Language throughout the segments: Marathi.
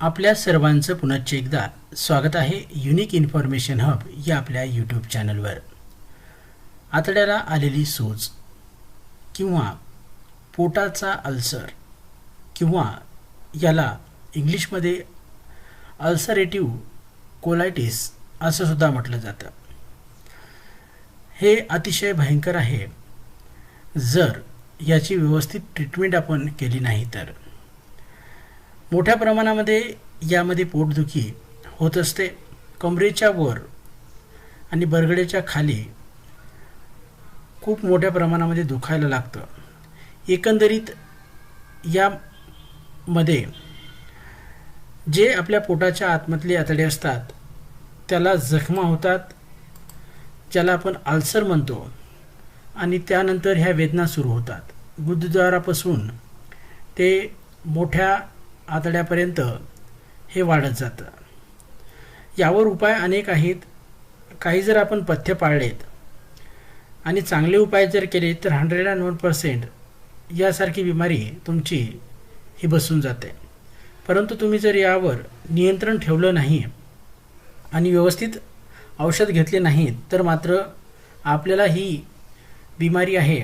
आपल्या सर्वांचं पुन्हा एकदा स्वागत आहे युनिक इन्फॉर्मेशन हब या आपल्या यूट्यूब चॅनलवर. आतड्याला आलेली सूज किंवा पोटाचा अल्सर किंवा याला इंग्लिशमध्ये अल्सरेटिव्ह कोलायटिस असं सुद्धा म्हटलं जातं. हे अतिशय भयंकर आहे जर याची व्यवस्थित ट्रीटमेंट आपण केली नाही तर. मोठ्या प्रमाणामध्ये यामध्ये पोटदुखी होत असते. कमरेच्या वर आणि बरगड्याच्या खाली खूप मोठ्या प्रमाणामध्ये दुखायला लागतं. एकंदरीत यामध्ये जे आपल्या पोटाच्या आतमधले आतडे असतात त्याला जखमा होतात, ज्याला आपण अल्सर म्हणतो, आणि त्यानंतर ह्या वेदना सुरू होतात. गुदद्वारापासून ते मोठ्या आतड्यापर्यंत हे वाढत जातं. यावर उपाय अनेक आहेत. काही जर आपण पथ्य पाळलेत आणि चांगले उपाय जर केले तर 101% यासारखी बिमारी तुमची ही बसून जाते. परंतु तुम्ही जर यावर नियंत्रण ठेवलं नाही आणि व्यवस्थित औषध घेतले नाहीत तर मात्र आपल्याला ही बिमारी आहे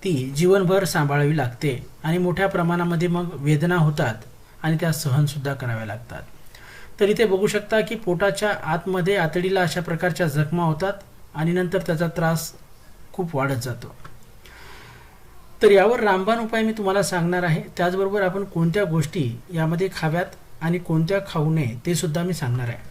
ती जीवनभर सांभाळावी लागते आणि मोठ्या प्रमाणामध्ये मग वेदना होतात आणि त्या सहनसुद्धा कराव्या लागतात. तर इथे बघू शकता की पोटाच्या आतमध्ये आतडीला अशा प्रकारच्या जखमा होतात आणि नंतर त्याचा त्रास खूप वाढत जातो. तर यावर रामबाण उपाय मी तुम्हाला सांगणार आहे. त्याचबरोबर आपण कोणत्या गोष्टी यामध्ये खाव्यात आणि कोणत्या खाऊ नये ते सुद्धा मी सांगणार आहे.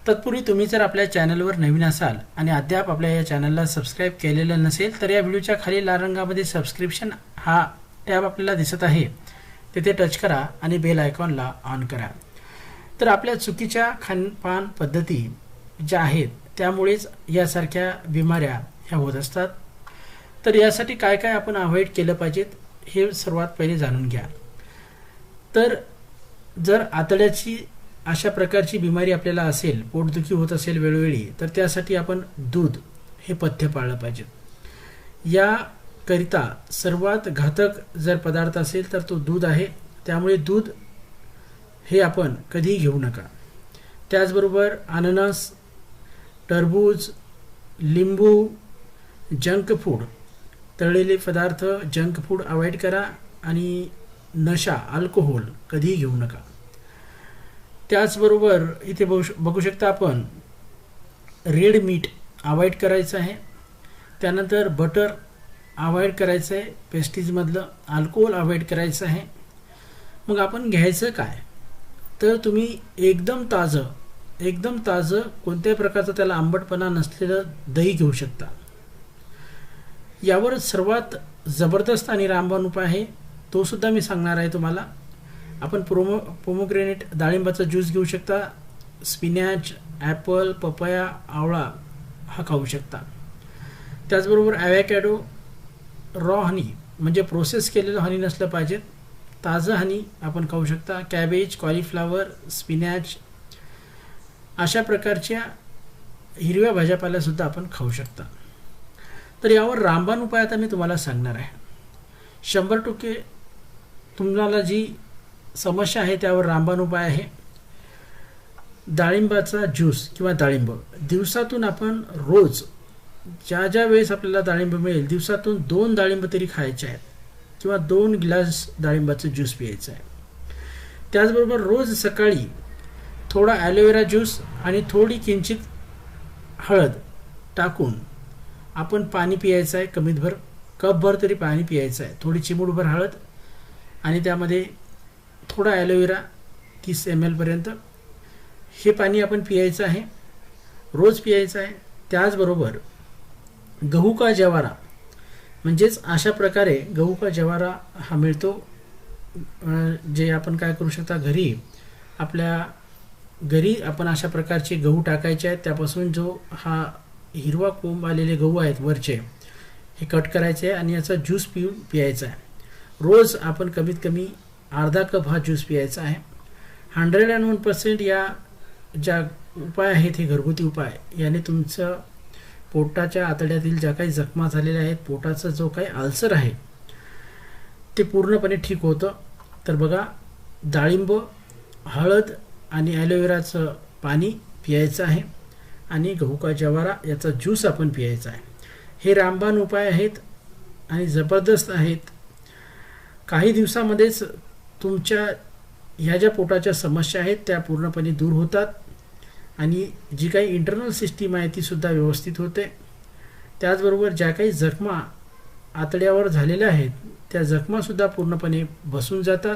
तत्पूर्वी तुम्ही जर आपल्या चॅनलवर नवीन असाल आणि अद्याप आपल्या या चॅनलला सबस्क्राईब केलेलं नसेल तर या व्हिडिओच्या खाली लाल रंगामध्ये सबस्क्रिप्शन हा टॅब आपल्याला दिसत आहे, तिथे टच करा आणि बेल आयकॉनला ऑन करा. तर आपल्या चुकीच्या खानपान पद्धती ज्या आहेत त्यामुळेच यासारख्या बिमाऱ्या ह्या होत असतात. तर यासाठी काय काय आपण अवॉइड केलं पाहिजेत हे सर्वात पहिले जाणून घ्या. तर जर आतड्याची अशा प्रकारची बिमारी आपल्याला असेल, पोटदुखी होत असेल वेळोवेळी, तर त्यासाठी आपण दूध हे पथ्य पाळलं पाहिजे. याकरिता सर्वात घातक जर पदार्थ असेल तर तो दूध आहे. त्यामुळे दूध हे आपण कधीही घेऊ नका. त्याचबरोबर अननस, टरबूज, लिंबू, जंक फूड, तळलेले पदार्थ, जंक फूड अवॉइड करा आणि नशा, अल्कोहोल कधीही घेऊ नका. त्याचबरोबर इथे बघू शकता आपण रेड मीट अवॉइड करायचं आहे. त्यानंतर बटर अवॉइड करायचं आहे, पेस्ट्रीजमधलं अल्कोहोल अवॉइड करायचं आहे. मग आपण घ्यायचं काय तर तुम्ही एकदम ताजं कोणत्याही प्रकारचं त्याला आंबटपणा नसलेलं दही घेऊ शकता. यावर सर्वात जबरदस्त आणि रामबाण उपाय आहे, तो सुद्धा मी सांगणार आहे तुम्हाला. आपण पोमोग्रेनेट डाळिंबाचा ज्यूस घेऊ शकता. स्पिनॅच, ॲपल, पपया, आवळा हा खाऊ शकता. त्याचबरोबर ॲव्हॅकॅडो, रॉ हनी म्हणजे प्रोसेस केलेलं हनी नसलं पाहिजे, ताजं हनी आपण खाऊ शकता. कॅबेज, कॉलीफ्लावर, स्पिनॅच अशा प्रकारच्या हिरव्या भाज्यापाल्यासुद्धा आपण खाऊ शकता. तर यावर रामबाण उपाय आता मी तुम्हाला सांगणार आहे. 100% तुम्हाला जी समस्या आहे त्यावर रामबाण उपाय आहे. डाळिंबाचा ज्यूस किंवा डाळिंब दिवसातून आपण रोज ज्या वेळेस आपल्याला डाळिंब मिळेल दिवसातून 2 डाळिंब तरी खायचे आहेत किंवा 2 ग्लास डाळिंबाचं ज्यूस प्यायचं आहे. त्याचबरोबर रोज सकाळी थोडा ॲलोवेरा ज्यूस आणि थोडी किंचित हळद टाकून आपण पाणी पियायचं आहे. कमीतभर कपभर तरी पाणी पियायचं आहे. थोडी चिमूटभर हळद आणि त्यामध्ये थोडा ॲलोवेरा 30 ml पर्यंत हे पाणी आपण पियायचं आहे, रोज पियायचं आहे. त्याचबरोबर गहू का ज्वारा म्हणजेच अशा प्रकारे गहू का ज्वारा हा मिळतो, जे आपण काय करू शकता आपल्या घरी आपण अशा प्रकारचे गहू टाकायचे आहेत. त्यापासून जो हा हिरवा कोंब आलेले गहू आहेत वरचे हे कट करायचे आहे आणि याचा ज्यूस पियायचा आहे. रोज आपण कमीत कमी अर्धा कप हा ज्यूस पियायचा आहे. 101% या ज्या उपाय आहेत हे घरगुती उपाय, याने तुमचं पोटाच्या आतड्यातील ज्या काही जखमा झालेल्या आहेत, पोटाचा जो काही अल्सर आहे ते पूर्णपणे ठीक होतं. तर बघा, डाळिंब हळद आणि ॲलोवेराचं पाणी पियायचं आहे आणि गहू का जवारा याचा ज्यूस आपण पियायचा आहे. हे रामबाण उपाय आहेत आणि जबरदस्त आहेत. काही दिवसामध्येच तुमच्या ह्या ज्या पोटाच्या समस्या आहेत त्या पूर्णपणे दूर होतात आणि जी काही इंटरनल सिस्टीम आहे तीसुद्धा व्यवस्थित होते. त्याचबरोबर ज्या काही जखमा आतड्यावर झालेल्या आहेत त्या जखमासुद्धा पूर्णपणे बसून जातात.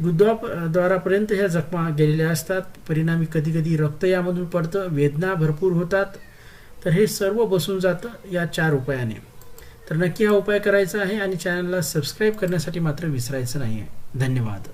गुदद्वारापर्यंत ह्या जखमा गेलेल्या असतात. परिणामी कधीकधी रक्त यामधून पडतं, वेदना भरपूर होतात. तर हे सर्व बसून जातं या 4 उपायाने. तर नक्की हा उपाय करायचा आहे आणि चॅनलला सबस्क्राईब करण्यासाठी मात्र विसरायचं नाही आहे. धन्यवाद.